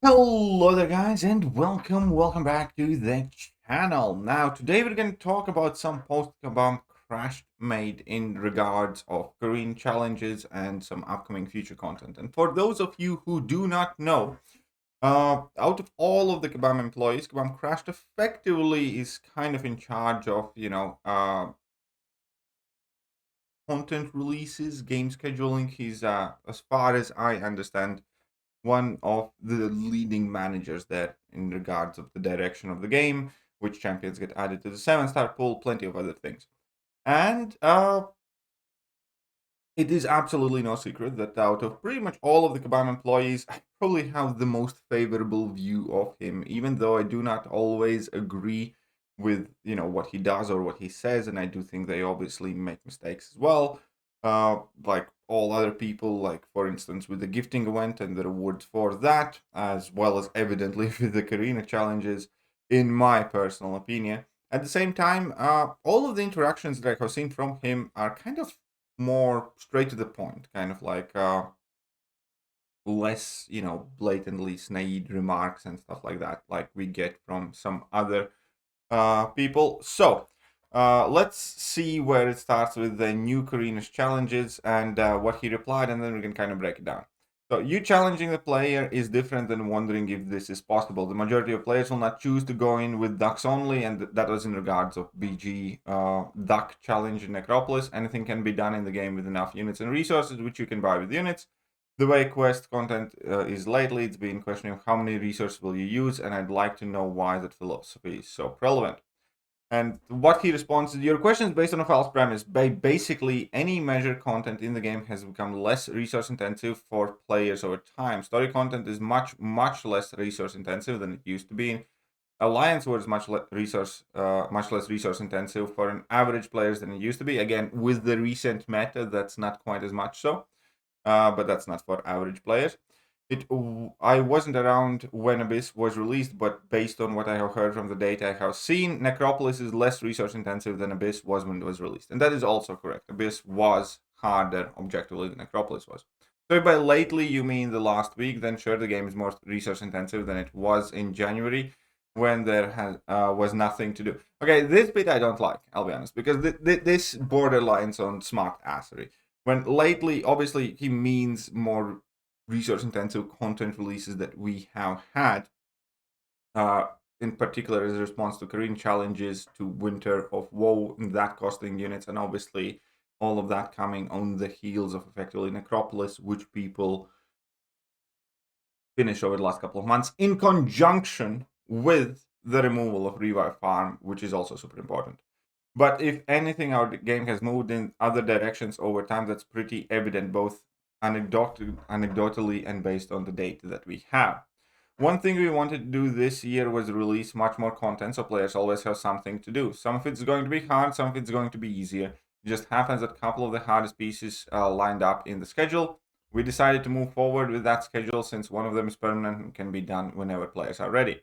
Hello there guys and welcome back to the channel. Now today we're going to talk about some post-Kabam crash made in regards of Korean challenges and some upcoming future content. And for those of you who do not know, out of all of the Kabam employees, Kabam Crashed effectively is kind of in charge of, content releases, game scheduling. He's, as far as I understand, one of the leading managers there in regards of the direction of the game, which champions get added to the 7-star pool, plenty of other things. And it is absolutely no secret that out of pretty much all of the Kabam employees, I probably have the most favorable view of him, even though I do not always agree with what he does or what he says, and I do think they obviously make mistakes as well, like all other people, like for instance with the gifting event and the rewards for that, as well as evidently with the Carina challenges, in my personal opinion. At the same time, all of the interactions that I've seen from him are kind of more straight to the point, kind of like less, blatantly snide remarks and stuff like that, like we get from some other people. So let's see where it starts with the new Carina's challenges and what he replied, and then we can kind of break it down. So you challenging the player is different than wondering if this is possible. The majority of players will not choose to go in with ducks only, and that was in regards of BG duck challenge in Necropolis. Anything can be done in the game with enough units and resources, which you can buy with units. The way quest content is lately, it's been questioning how many resources will you use, and I'd like to know why that philosophy is so relevant. And what he responds is, your question is based on a false premise. Basically, any measured content in the game has become less resource intensive for players over time. Story content is much less resource intensive than it used to be. Alliance was much less resource intensive for an average players than it used to be. Again, with the recent meta, that's not quite as much so, but that's not for average players. I wasn't around when Abyss was released, but based on what I have heard from the data I have seen, Necropolis is less resource intensive than Abyss was when it was released. And that is also correct. Abyss was harder objectively than Necropolis was. So if by lately you mean the last week, then sure, the game is more resource intensive than it was in January when there was nothing to do. Okay, this bit I don't like, I'll be honest, because this borderlines on smart assery. When lately, obviously, he means more resource intensive content releases that we have had, in particular as a response to Korean challenges, to Winter of Woe, and that costing units, and obviously all of that coming on the heels of effectively Necropolis, which people finished over the last couple of months, in conjunction with the removal of Revive Farm, which is also super important. But if anything, our game has moved in other directions over time. That's pretty evident, both anecdotally and based on the data that we have. One thing we wanted to do this year was release much more content, so players always have something to do. Some of it's going to be hard, some of it's going to be easier. It just happens that a couple of the hardest pieces lined up in the schedule. We decided to move forward with that schedule since one of them is permanent and can be done whenever players are ready.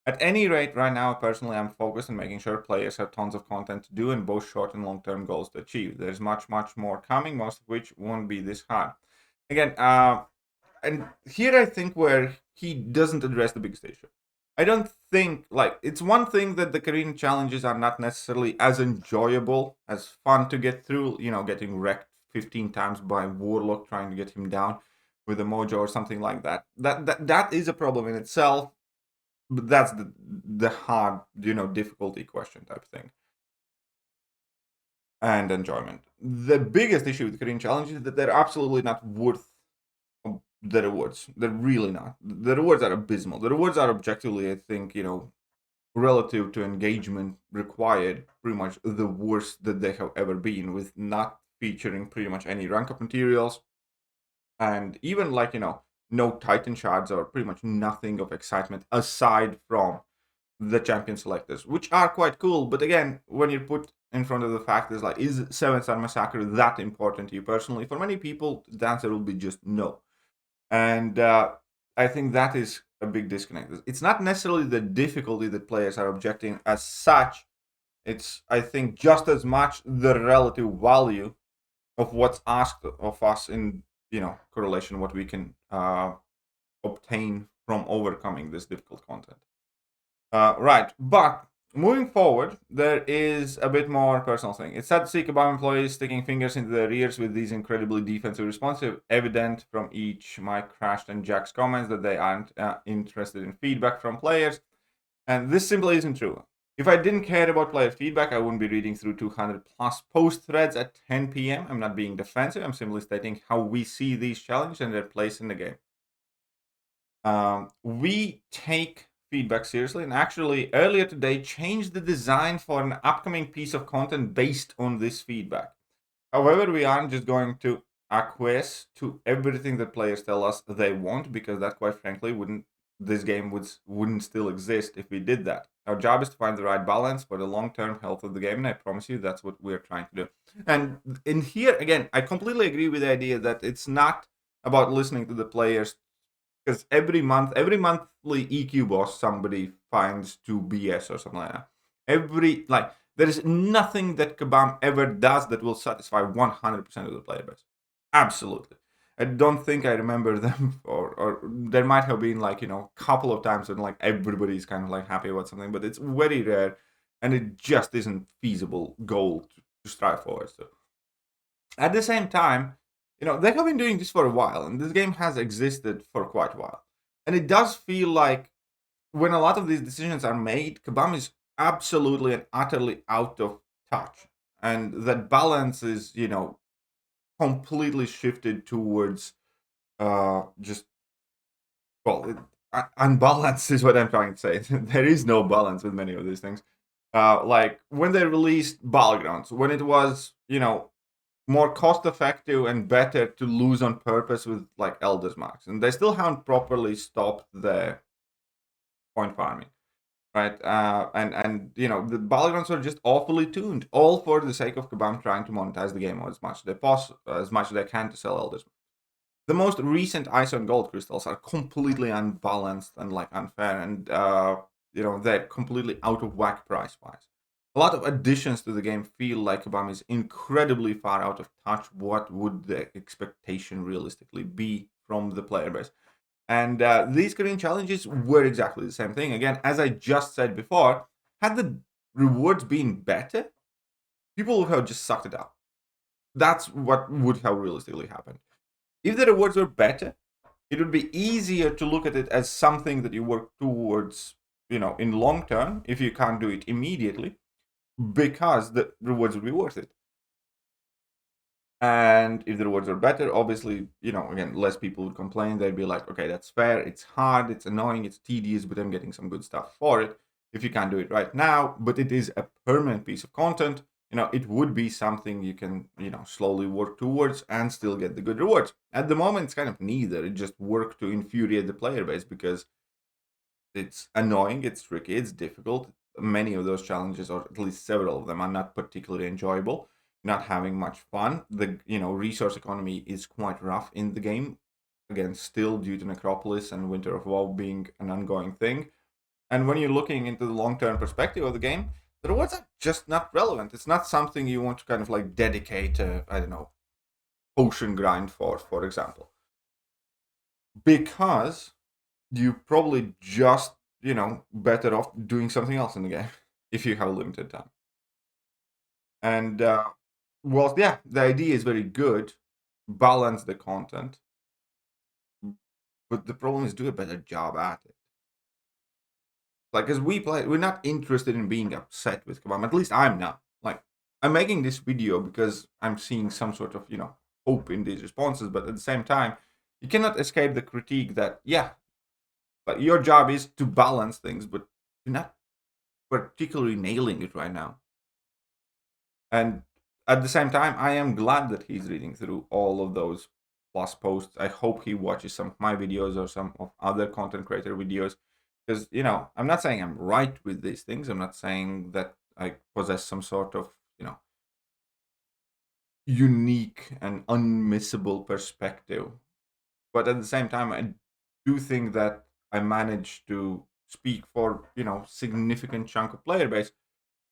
At any rate, right now, personally, I'm focused on making sure players have tons of content to do and both short and long-term goals to achieve. There's much more coming, most of which won't be this hard. Again, and here I think where he doesn't address the biggest issue. I don't think, like, it's one thing that the Korean challenges are not necessarily as enjoyable, as fun to get through, getting wrecked 15 times by Warlock trying to get him down with a mojo or something like that. That is a problem in itself, but that's the hard, difficulty question type thing. And enjoyment. The biggest issue with the Korean challenge is that they're absolutely not worth the rewards. They're really not. The rewards are abysmal. The rewards are objectively, I think, relative to engagement required, pretty much the worst that they have ever been, with not featuring pretty much any rank up materials, and even like no Titan shards or pretty much nothing of excitement aside from the champion selectors, which are quite cool. But again, when you put in front of the fact is like, is 7-star massacre that important to you personally? For many people, the answer will be just no. And I think that is a big disconnect. It's not necessarily the difficulty that players are objecting as such. It's, I think, just as much the relative value of what's asked of us in correlation what we can obtain from overcoming this difficult content. Right, but moving forward, there is a bit more personal thing. It's sad to see Kabam employees sticking fingers into their ears with these incredibly defensive responses. Evident from each Mike Crashed and Jack's comments that they aren't interested in feedback from players, and this simply isn't true. If I didn't care about player feedback, I wouldn't be reading through 200 plus post threads at 10 p.m. I'm not being defensive. I'm simply stating how we see these challenges and their place in the game. We take feedback seriously, and actually earlier today changed the design for an upcoming piece of content based on this feedback. However, we aren't just going to acquiesce to everything that players tell us they want, because that, quite frankly, this game wouldn't still exist if we did that. Our job is to find the right balance for the long-term health of the game, and I promise you that's what we're trying to do. And in here, again, I completely agree with the idea that it's not about listening to the players, because every monthly EQ boss somebody finds to BS or something like that. There is nothing that Kabam ever does that will satisfy 100% of the player base. Absolutely. I don't think I remember them, or there might have been a couple of times when everybody's kind of happy about something, but it's very rare, and it just isn't feasible goal to strive for. So at the same time, they have been doing this for a while, and this game has existed for quite a while, and it does feel like when a lot of these decisions are made, Kabam is absolutely and utterly out of touch, and that balance is completely shifted towards unbalanced is what I'm trying to say. There is no balance with many of these things. Like when they released Battlegrounds, when it was more cost effective and better to lose on purpose with Elder's Marks, and they still haven't properly stopped the point farming, right? And the Battlegrounds are just awfully tuned, all for the sake of Kabam trying to monetize the game as much as they can to sell Elder's Marks. The most recent ISO and gold crystals are completely unbalanced and unfair, and they're completely out of whack price wise. A lot of additions to the game feel like Kabam is incredibly far out of touch. What would the expectation realistically be from the player base? And these Korean challenges were exactly the same thing. Again, as I just said before, had the rewards been better, people would have just sucked it up. That's what would have realistically happened. If the rewards were better, it would be easier to look at it as something that you work towards, in long term, if you can't do it immediately, because the rewards would be worth it. And if the rewards are better, obviously, again, less people would complain. They'd be like, okay, that's fair. It's hard, it's annoying, it's tedious, but I'm getting some good stuff for it. If you can't do it right now, but it is a permanent piece of content, it would be something you can, slowly work towards and still get the good rewards. At the moment, it's kind of neither. It just works to infuriate the player base because it's annoying, it's tricky, it's difficult. Many of those challenges, or at least several of them, are not particularly enjoyable. Not having much fun. The resource economy is quite rough in the game. Again, still due to Necropolis and Winter of Woe being an ongoing thing. And when you're looking into the long-term perspective of the game, the rewards are just not relevant. It's not something you want to kind of dedicate a, potion grind for example. Because you probably just, better off doing something else in the game if you have limited time. And, well, yeah, the idea is very good. Balance the content. But the problem is do a better job at it. As we play, we're not interested in being upset with Kabam. At least I'm not. I'm making this video because I'm seeing some sort of, hope in these responses. But at the same time, you cannot escape the critique that, yeah, your job is to balance things, but you're not particularly nailing it right now. And at the same time, I am glad that he's reading through all of those plus posts. I hope he watches some of my videos or some of other content creator videos. Because, I'm not saying I'm right with these things. I'm not saying that I possess some sort of, unique and unmissable perspective. But at the same time, I do think that I managed to speak for, significant chunk of player base,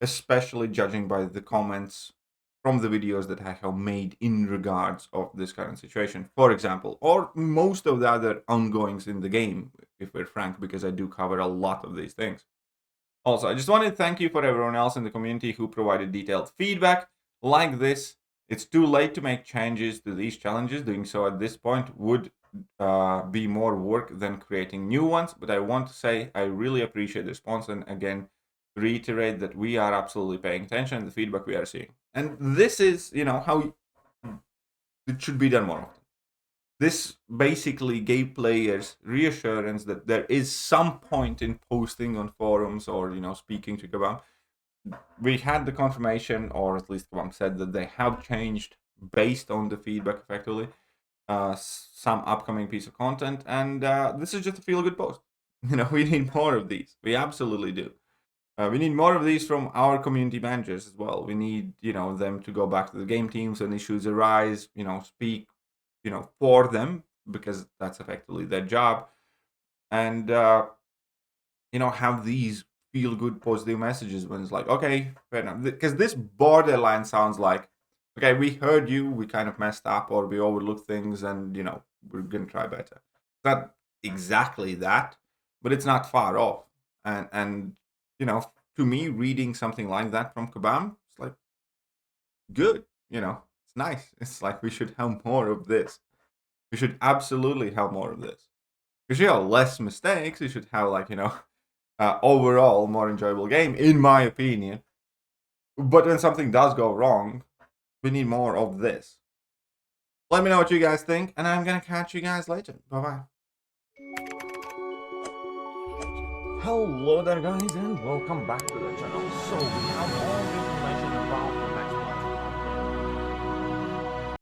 especially judging by the comments from the videos that I have made in regards of this current situation, for example, or most of the other ongoings in the game, if we're frank, because I do cover a lot of these things. Also, I just wanted to thank you for everyone else in the community who provided detailed feedback like this. It's too late to make changes to these challenges. Doing so at this point would be more work than creating new ones. But I want to say I really appreciate the response, and again, reiterate that we are absolutely paying attention to the feedback we are seeing. And this is, how it should be done more often. This basically gave players reassurance that there is some point in posting on forums or speaking to Kabam. We had the confirmation, or at least Kabam said that they have changed based on the feedback effectively some upcoming piece of content, and this is just a feel-good post. We need more of these. We absolutely do. We need more of these from our community managers as well. We need them to go back to the game teams when issues arise, speak for them, because that's effectively their job, and have these feel good positive messages when it's like, okay, fair enough, because this borderline sounds like, okay, we heard you, we kind of messed up, or we overlooked things, and we're gonna try better. It's not exactly that, but it's not far off. And to me, reading something like that from Kabam, it's like good. It's nice. It's like we should have more of this. We should absolutely have more of this. Because you have less mistakes. You should have overall more enjoyable game, in my opinion. But when something does go wrong, we need more of this. Let me know what you guys think, and I'm gonna catch you guys later. Bye-bye. Hello there, guys, and welcome back to the channel. So we have all been